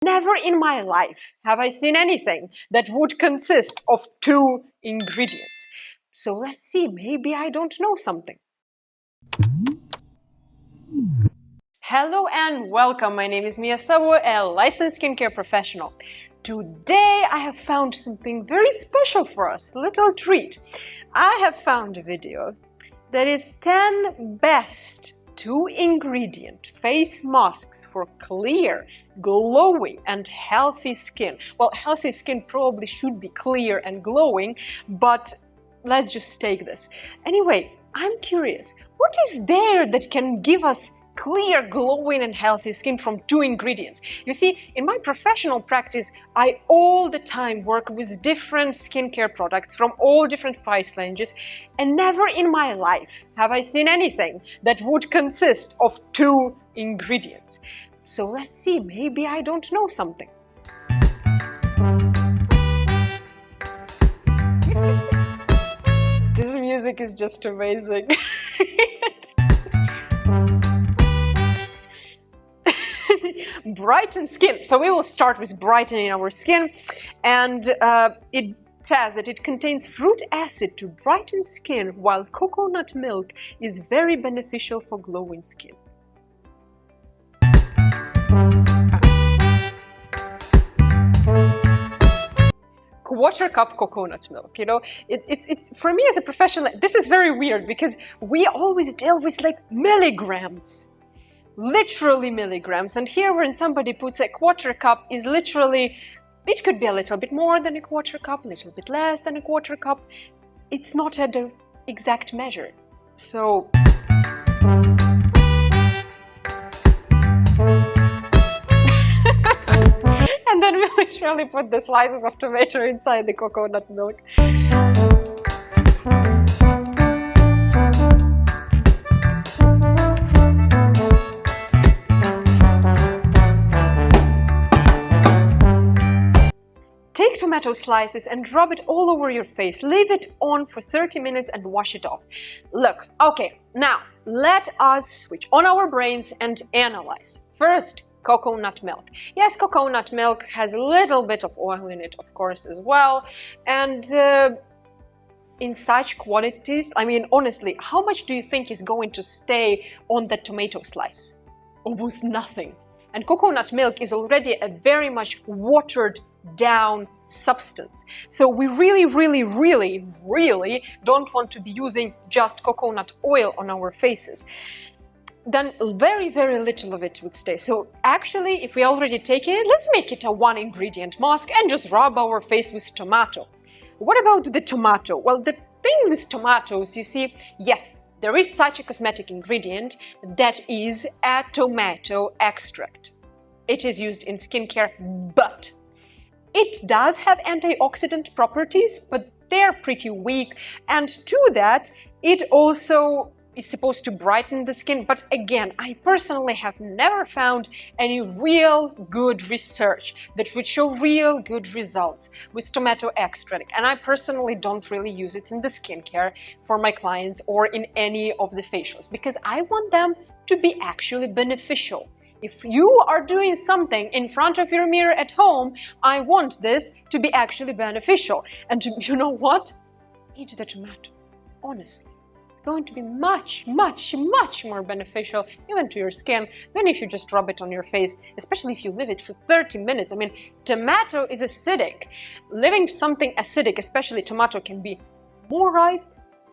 Never in my life have I seen anything that would consist of 2 ingredients. So let's see, maybe I don't know something. Hello and welcome. My name is SZABO, a licensed skincare professional. Today I have found something very special for us, a little treat. I have found a video that is 10 best 2-ingredient face masks for clear, glowing and healthy skin. Well, healthy skin probably should be clear and glowing, but let's just take this. Anyway, I'm curious, what is there that can give us clear, glowing and healthy skin from 2 ingredients? You see, in my professional practice, I all the time work with different skincare products from all different price ranges, and never in my life have I seen anything that would consist of 2 ingredients. So let's see, maybe I don't know something. This music is just amazing. Brighten skin. So we will start with brightening our skin, and it says that it contains fruit acid to brighten skin, while coconut milk is very beneficial for glowing skin. Quarter cup coconut milk, you know, it's for me as a professional, this is very weird because we always deal with like milligrams. Literally milligrams, and here when somebody puts a quarter cup is literally, it could be a little bit more than a quarter cup, a little bit less than a quarter cup. It's not at the exact measure. So and then we literally put the slices of tomato inside the coconut milk. Take tomato slices and rub it all over your face. Leave it on for 30 minutes and wash it off. Look, okay, now let us switch on our brains and analyze. First, coconut milk. Yes, coconut milk has a little bit of oil in it, of course, as well. And in such quantities, I mean, honestly, how much do you think is going to stay on the tomato slice? Almost nothing. And coconut milk is already a very much watered down substance. So we really don't want to be using just coconut oil on our faces. Then very little of it would stay. So actually, if we already take it, let's make it a 1-ingredient mask and just rub our face with tomato. What about the tomato? Well, the thing with tomatoes, you see, yes, there is such a cosmetic ingredient that is a tomato extract. It is used in skincare, but it does have antioxidant properties, but they're pretty weak. And to that, it also is supposed to brighten the skin. But again, I personally have never found any real good research that would show real good results with tomato extract. And I personally don't really use it in the skincare for my clients or in any of the facials because I want them to be actually beneficial. If you are doing something in front of your mirror at home, I want this to be actually beneficial. And you know what? Eat the tomato, honestly. It's going to be much more beneficial even to your skin than if you just rub it on your face, especially if you leave it for 30 minutes. I mean, tomato is acidic. Leaving something acidic, especially tomato, can be more ripe,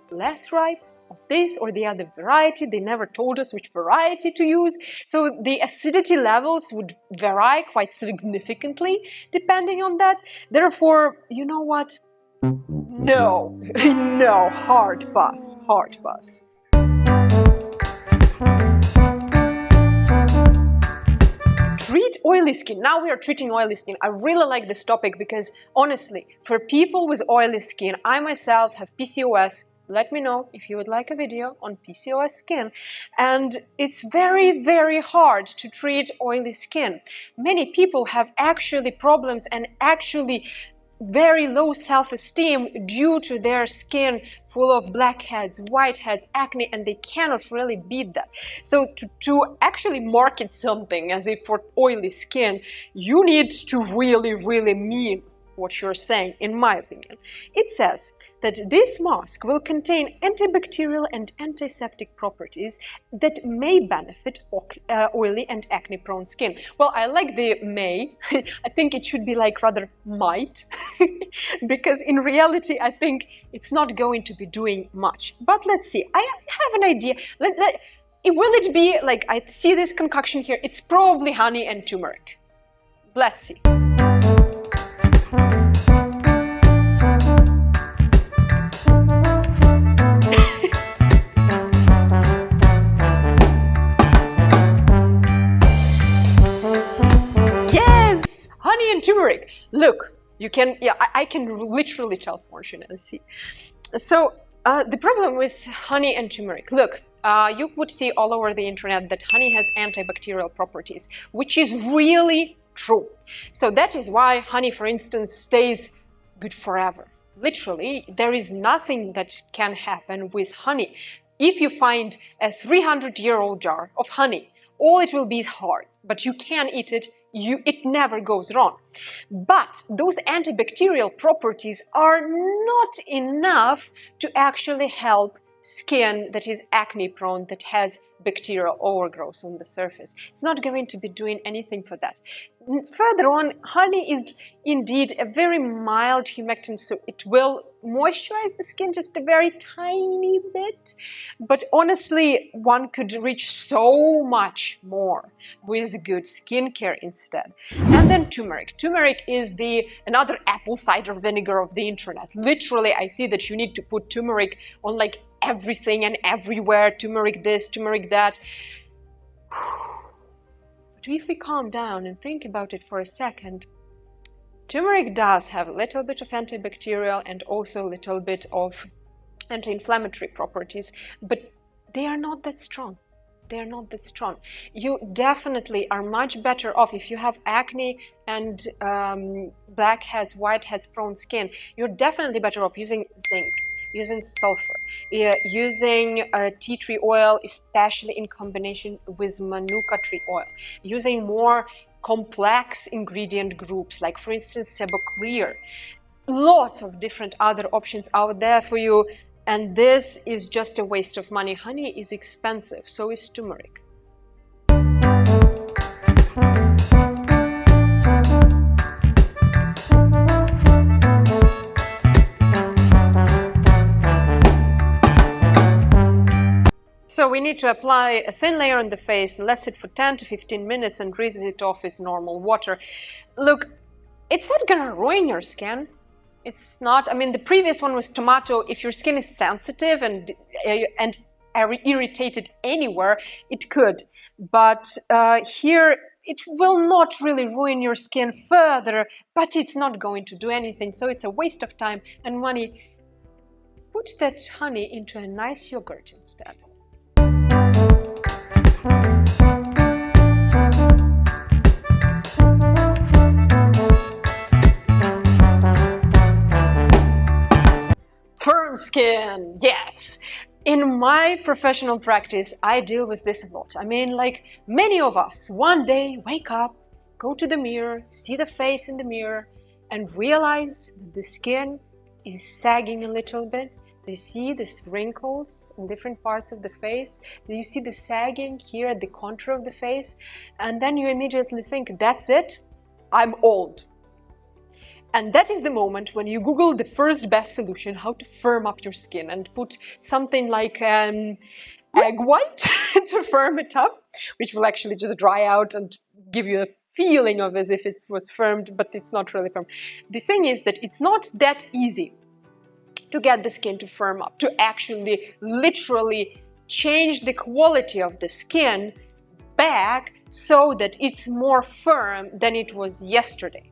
less ripe, of this or the other variety. They never told us which variety to use. So the acidity levels would vary quite significantly depending on that. Therefore, you know what? No, no, hard pass, hard pass. Treat oily skin. Now we are treating oily skin. I really like this topic because honestly, for people with oily skin, I myself have PCOS. Let me know if you would like a video on PCOS skin. And it's very hard to treat oily skin. Many people have actually problems and actually very low self-esteem due to their skin full of blackheads, whiteheads, acne, and they cannot really beat that. So to actually market something as if for oily skin, you need to really mean what you're saying, in my opinion. It says that this mask will contain antibacterial and antiseptic properties that may benefit oily and acne-prone skin. Well, I like the may. I think it should be like rather might, because in reality, I think it's not going to be doing much. But let's see. I have an idea. Will it be like, I see this concoction here. It's probably honey and turmeric. Let's see. Honey and turmeric. Look, you can, yeah, I can literally tell, fortunately, see. So the problem with honey and turmeric, look, you would see all over the internet that honey has antibacterial properties, which is really true. So that is why honey, for instance, stays good forever. Literally, there is nothing that can happen with honey. If you find a 300-year-old jar of honey, all it will be is hard, but you can eat it. It never goes wrong. But those antibacterial properties are not enough to actually help skin that is acne prone, that has bacterial overgrowth on the surface. It's not going to be doing anything for that. Further on, honey is indeed a very mild humectant, so it will moisturize the skin just a very tiny bit. But honestly, one could reach so much more with good skincare instead. And then turmeric. Turmeric is another apple cider vinegar of the internet. Literally, I see that you need to put turmeric on like everything and everywhere. Turmeric this, turmeric that. But if we calm down and think about it for a second, turmeric does have a little bit of antibacterial and also a little bit of anti-inflammatory properties, but they are not that strong. They are not that strong. You definitely are much better off if you have acne and blackheads, whiteheads, prone skin. You're definitely better off using zinc, using sulfur, using tea tree oil, especially in combination with manuka tree oil, using more complex ingredient groups, like for instance SZABO clear. Lots of different other options out there for you, and this is just a waste of money. Honey is expensive, so is turmeric. So we need to apply a thin layer on the face and let it sit for 10 to 15 minutes and rinse it off with normal water. Look, it's not gonna ruin your skin. It's not. I mean, the previous one was tomato. If your skin is sensitive and irritated anywhere, it could. But here, it will not really ruin your skin further, but it's not going to do anything. So it's a waste of time and money. Put that honey into a nice yogurt instead. Firm skin, yes. In my professional practice, I deal with this a lot. I mean, like many of us, one day wake up, go to the mirror, see the face in the mirror, and realize that the skin is sagging a little bit. They see these wrinkles in different parts of the face. You see the sagging here at the contour of the face, and then you immediately think, that's it, I'm old. And that is the moment when you Google the first best solution, how to firm up your skin, and put something like egg white to firm it up, which will actually just dry out and give you a feeling of as if it was firmed, but it's not really firm. The thing is that it's not that easy to get the skin to firm up, to actually literally change the quality of the skin back so that it's more firm than it was yesterday.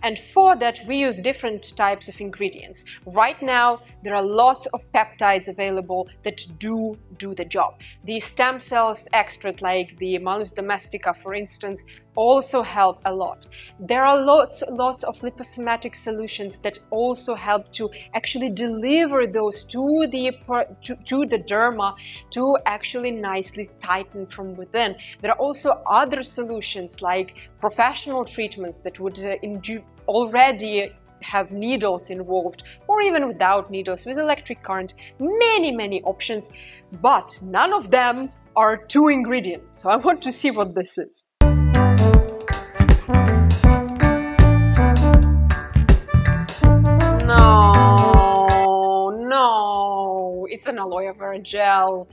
And for that, we use different types of ingredients. Right now, there are lots of peptides available that do the job. The stem cells extract, like the Malus domestica, for instance, also help a lot. There are lots of liposomatic solutions that also help to actually deliver those to the derma to actually nicely tighten from within. There are also other solutions like professional treatments that would already have needles involved, or even without needles, with electric current. Many options, but none of them are 2 ingredients. So I want to see what this is. No, it's an aloe vera gel.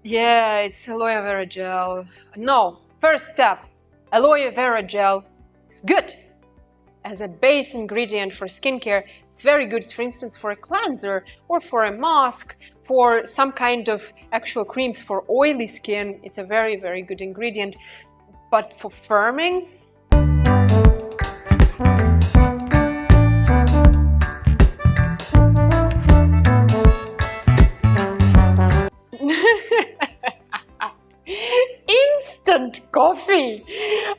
Yeah, it's aloe vera gel. No, first step, aloe vera gel is good. As a base ingredient for skincare, it's very good, for instance, for a cleanser or for a mask, for some kind of actual creams for oily skin. It's a very good ingredient. But for firming, instant coffee.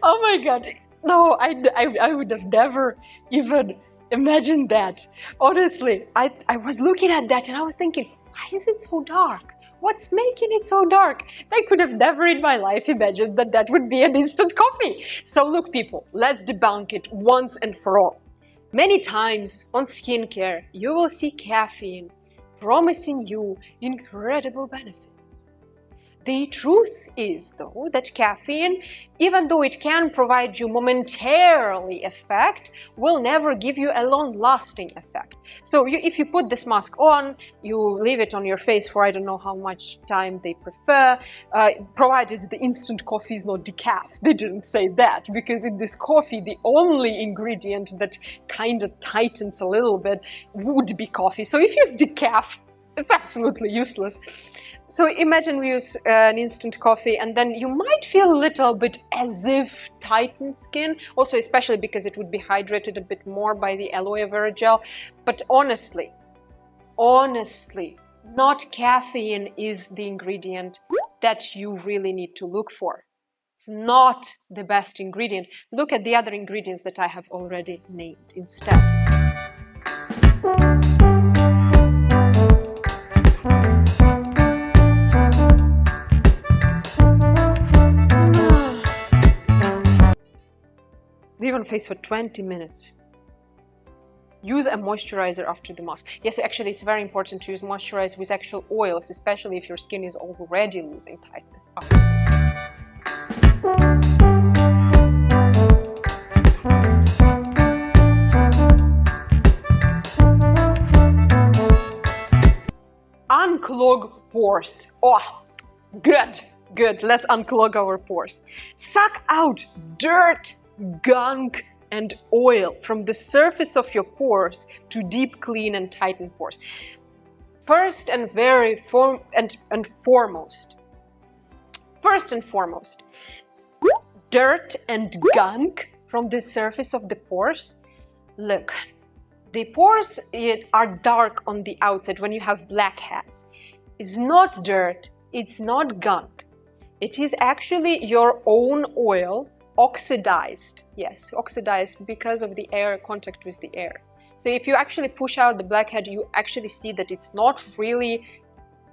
Oh my God. No, I would have never even imagined that. Honestly, I was looking at that and I was thinking, why is it so dark? What's making it so dark? I could have never in my life imagined that that would be an instant coffee. So look, people, let's debunk it once and for all. Many times on skincare, you will see caffeine promising you incredible benefits. The truth is, though, that caffeine, even though it can provide you momentarily effect, will never give you a long-lasting effect. So if you put this mask on, you leave it on your face for I don't know how much time they prefer, provided the instant coffee is not decaf. They didn't say that, because in this coffee, the only ingredient that kind of tightens a little bit would be coffee. So if you use decaf, it's absolutely useless. So imagine we use an instant coffee and then you might feel a little bit as if tightened skin, also especially because it would be hydrated a bit more by the aloe vera gel. But honestly, not caffeine is the ingredient that you really need to look for. It's not the best ingredient. Look at the other ingredients that I have already named instead. Leave on face for 20 minutes. Use a moisturizer after the mask. Yes, actually, it's very important to use moisturizer with actual oils, especially if your skin is already losing tightness after this. Unclog pores. Oh, good. Let's unclog our pores. Suck out dirt, gunk, and oil from the surface of your pores to deep clean and tighten pores. First and foremost, dirt and gunk from the surface of the pores. Look, the pores are dark on the outside when you have blackheads. It's not dirt, it's not gunk. It is actually your own oil, oxidized. Yes, oxidized because of the air contact with the air. So if you actually push out the blackhead, you actually see that it's not really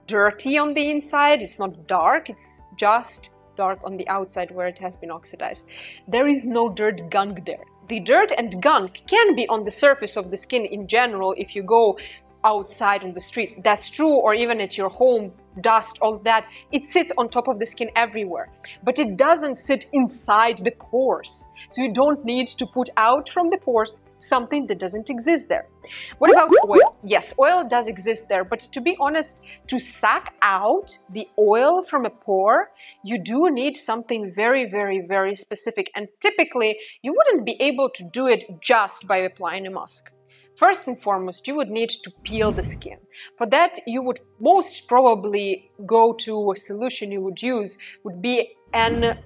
dirty on the inside, it's not dark, it's just dark on the outside where it has been oxidized. There is no dirt gunk there. The dirt and gunk can be on the surface of the skin in general if you go outside on the street. That's true, or even at your home, dust, all that. It sits on top of the skin everywhere, but it doesn't sit inside the pores. So you don't need to put out from the pores something that doesn't exist there. What about oil? Yes, oil does exist there, but to be honest, to suck out the oil from a pore, you do need something very specific, and typically you wouldn't be able to do it just by applying a mask. First and foremost, you would need to peel the skin. For that, you would most probably go to a solution you would use would be an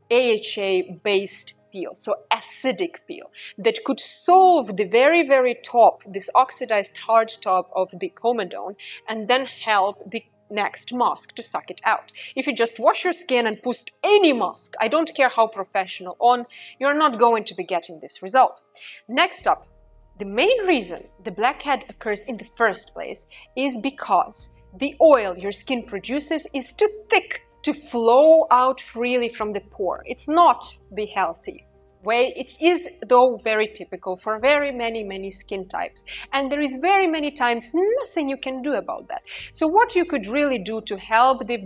AHA-based peel, so acidic peel, that could solve the very top, this oxidized hard top of the comedone, and then help the next mask to suck it out. If you just wash your skin and put any mask, I don't care how professional, on, you're not going to be getting this result. Next up, the main reason the blackhead occurs in the first place is because the oil your skin produces is too thick to flow out freely from the pore. It's not the healthy way. It is, though, very typical for very many skin types, and there is very many times nothing you can do about that. So what you could really do to help the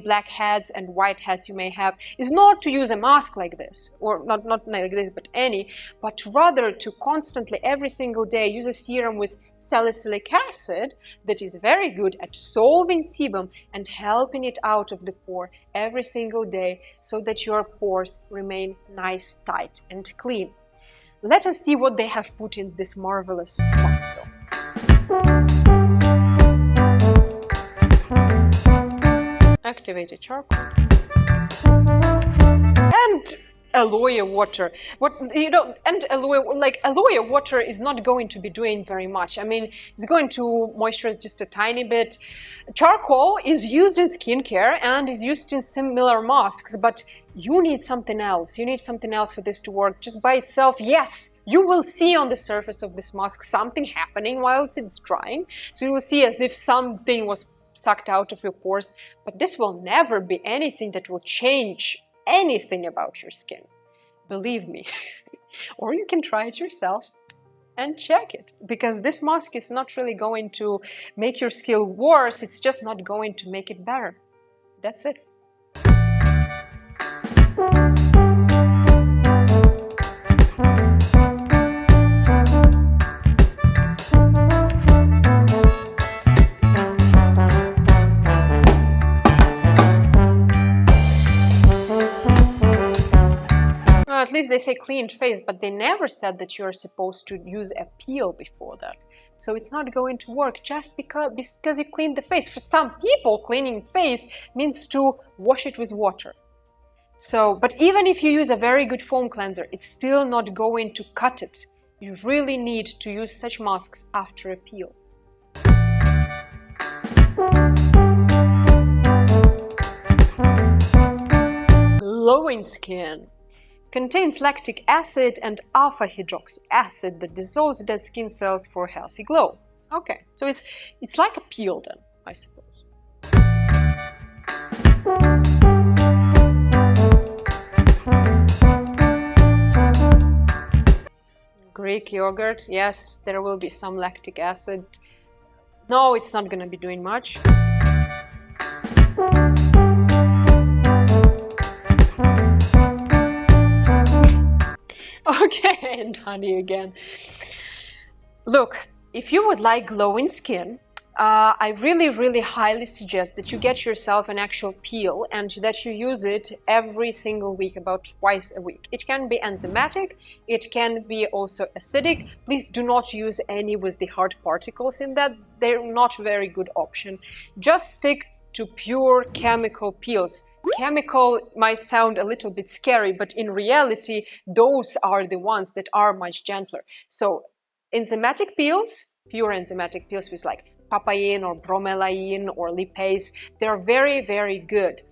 blackheads and whiteheads you may have is not to use a mask like this, or not like this, but rather to constantly, every single day, use a serum with salicylic acid that is very good at solving sebum and helping it out of the pore every single day, so that your pores remain nice, tight and clean. Let us see what they have put in this marvelous mask though. Activated charcoal and aloe water. Aloe water is not going to be doing very much. I mean, it's going to moisturize just a tiny bit. Charcoal is used in skincare and is used in similar masks, but you need something else. You need something else for this to work. Just by itself, yes, you will see on the surface of this mask something happening while it's drying. So you will see as if something was sucked out of your pores, but this will never be anything that will change anything about your skin. Believe me. Or you can try it yourself and check it, because this mask is not really going to make your skin worse, it's just not going to make it better. That's it. At least they say cleaned face, but they never said that you're supposed to use a peel before that. So it's not going to work just because you cleaned the face. For some people, cleaning face means to wash it with water. So, but even if you use a very good foam cleanser, it's still not going to cut it. You really need to use such masks after a peel. Glowing skin contains lactic acid and alpha hydroxy acid that dissolves dead skin cells for a healthy glow. Okay, so it's like a peel then, I suppose. Greek yogurt, yes, there will be some lactic acid. No, it's not going to be doing much. Okay, and honey again. Look, if you would like glowing skin, I really highly suggest that you get yourself an actual peel and that you use it every single week, about twice a week. It can be enzymatic, it can be also acidic. Please do not use any with the hard particles in that. They're not a very good option. Just stick to pure chemical peels. Chemical might sound a little bit scary, but in reality, those are the ones that are much gentler. So enzymatic peels, pure enzymatic peels with like papain or bromelain or lipase, they're very good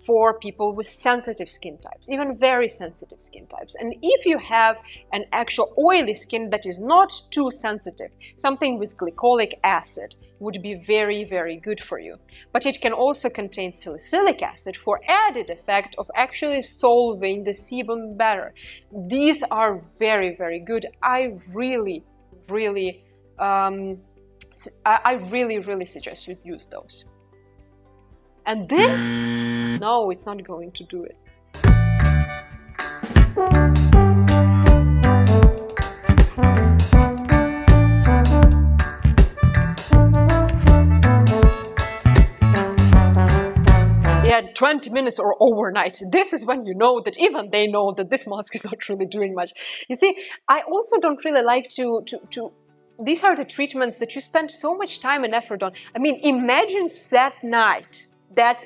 for people with sensitive skin types, even very sensitive skin types. And if you have an actual oily skin that is not too sensitive, something with glycolic acid would be very good for you. But it can also contain salicylic acid for added effect of actually solving the sebum better. These are very good. I really suggest you use those. And this, no, it's not going to do it. Yeah, 20 minutes or overnight. This is when you know that even they know that this mask is not really doing much. You see, I also don't really like to these are the treatments that you spend so much time and effort on. I mean, imagine that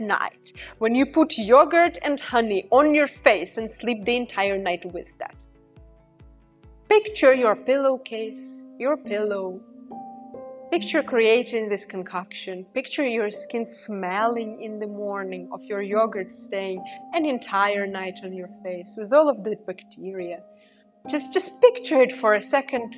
night when you put yogurt and honey on your face and sleep the entire night with that. Picture your pillowcase, your pillow, Picture creating this concoction. Picture your skin smelling in the morning of your yogurt staying an entire night on your face with all of the bacteria. Just picture it for a second